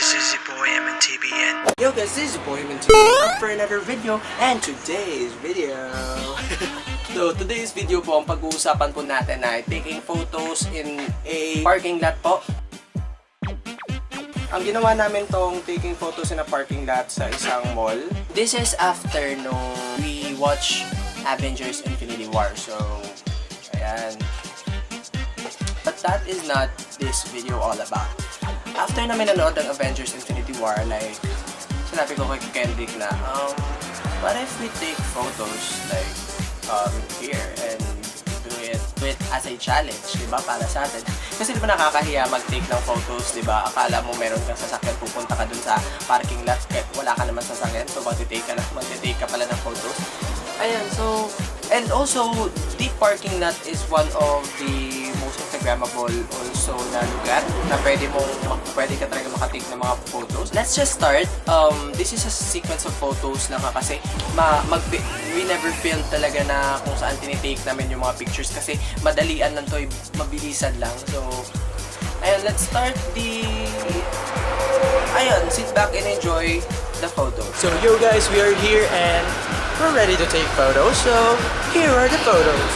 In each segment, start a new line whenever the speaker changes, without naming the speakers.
guys, this is your boy MNTBN.
Yo guys, this is your boy MNTBN up for another video, and today's video So today's video po, ang pag-uusapan po natin ay taking photos in a parking lot po. Ang ginawa namin tong taking photos in a parking lot sa isang mall. This is after nung we watch Avengers Infinity War. So, ayan. But that is not this video all about. After namin nanood ng Avengers Infinity War, like, sinabi ko kay Kendrick na, what if we take photos, like, here and do it as a challenge, diba, para sa atin. Kasi diba nakakahiya mag-take ng photos, diba? Akala mo meron kang sasakyan, pupunta ka dun sa parking lot, kahit wala ka naman sasakyan, so magte-take ka pala ng photos. Ayan, so, and also, the parking lot is one of the most Instagrammable also na lugar na pwede ka talaga makatake ng mga photos. Let's just start. This is a sequence of photos lang kasi we never filmed talaga na kung saan tinitake namin yung mga pictures kasi madalian lang to, mabilisan lang. So, ayun, let's start sit back and enjoy the photos. So, yo guys, we are here and we're ready to take photos. So, here are the photos.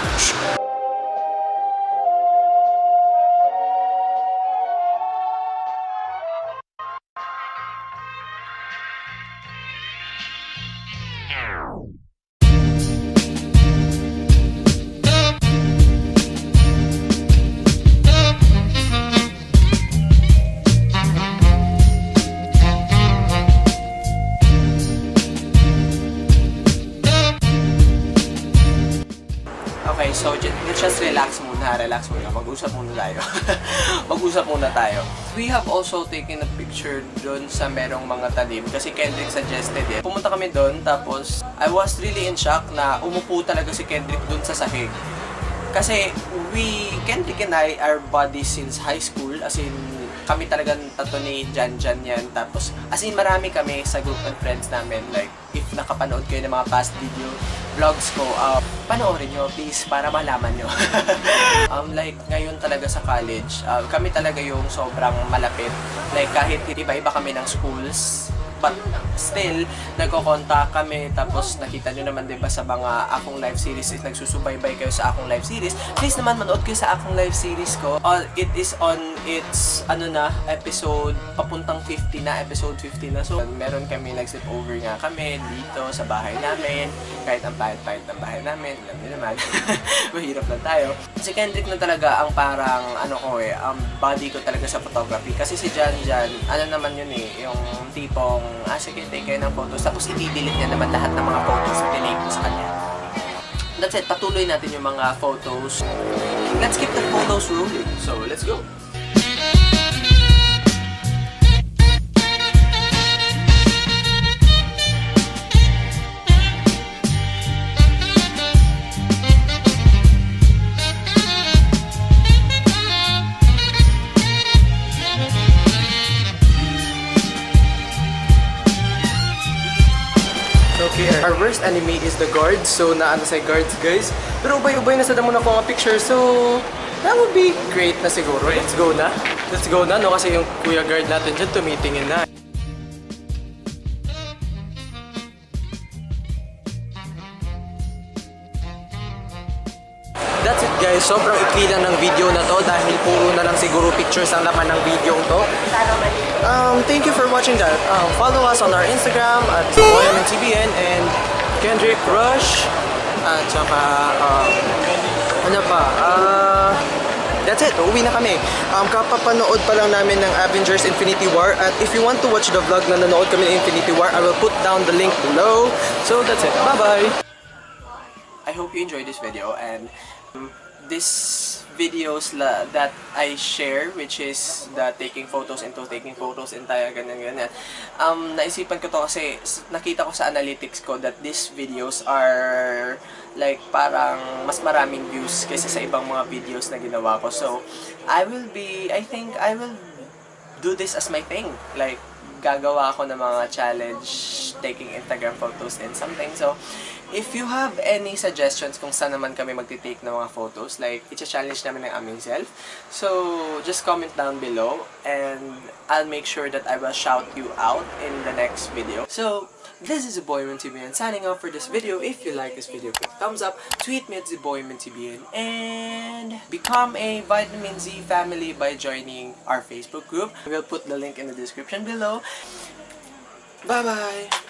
Okay, so just relax muna. Mag-usap muna tayo. Mag-usap muna tayo. We have also taken a picture doon sa merong mga talim kasi Kendrick suggested it. Pumunta kami doon tapos I was really in shock na umupo talaga si Kendrick doon sa sahig. Kasi Kendrick and I are buddies since high school, as in kami talagang tato ni Jan yan. Tapos as in marami kami sa group of friends namin, like if nakapanood kayo ng mga past video vlogs ko, panoorin nyo please para malaman nyo. Like ngayon talaga sa college, kami talaga yung sobrang malapit. Like kahit iba-iba kami ng schools, but still, nagko-contact kami. Tapos nakita nyo naman diba sa mga akong live series, nagsusubaybay kayo sa akong live series. Please naman manood kayo sa akong live series ko. It is on its episode papuntang 50 na, episode 50 na. So meron kami nag-sleep over nga kami dito sa bahay namin. Kahit ang pahit-pahit ng bahay namin, alam niyo naman. Mahirap lang tayo. Si Kendrick na talaga ang parang body ko talaga sa photography. Kasi si Jan, naman yun yung tipong sige, take kayo ng photos. Tapos i-delete niya naman lahat ng mga photos na tinake ko sa kanya. That's it. Patuloy natin yung mga photos. Let's keep the photos rolling. So, let's go. Our worst enemy is the guards. So, naano sa guards, guys. Pero ubay-ubay na sa damo na ko mga picture. So, that would be great na siguro. Let's go na. Let's go na, no? Kasi yung kuya guard natin dyan tumitingin na. That's it, guys. Sobrang ikli lang ng video na to dahil puro na lang siguro pictures ang laman ng video to. Thank you for watching that. Follow us on our Instagram at MNTBN and Kendrick Rush. At saka, that's it. Uuwi na kami. Kapapanood pa lang namin ng Avengers Infinity War. At if you want to watch the vlog na nanood kami ng Infinity War, I will put down the link below. So that's it. Bye-bye! I hope you enjoyed this video, and this videos that I share, which is the taking photos and tayo ganyan. Naisipan ko to kasi nakita ko sa analytics ko that these videos are like parang mas maraming views kaysa sa ibang mga videos na ginawa ko. So, I think I will do this as my thing. Like, gagawa ako ng mga challenge taking Instagram photos and something. So, If you have any suggestions kung saan naman kami magti-take ng mga photos, like, i-challenge namin ng aming self, so just comment down below and I'll make sure that I will shout you out in the next video. So, this is ZaBoymanTBN signing off for this video. If you like this video, click thumbs up, tweet me at ZaBoymanTBN, and become a Vitamin Z family by joining our Facebook group. We'll put the link in the description below. Bye-bye!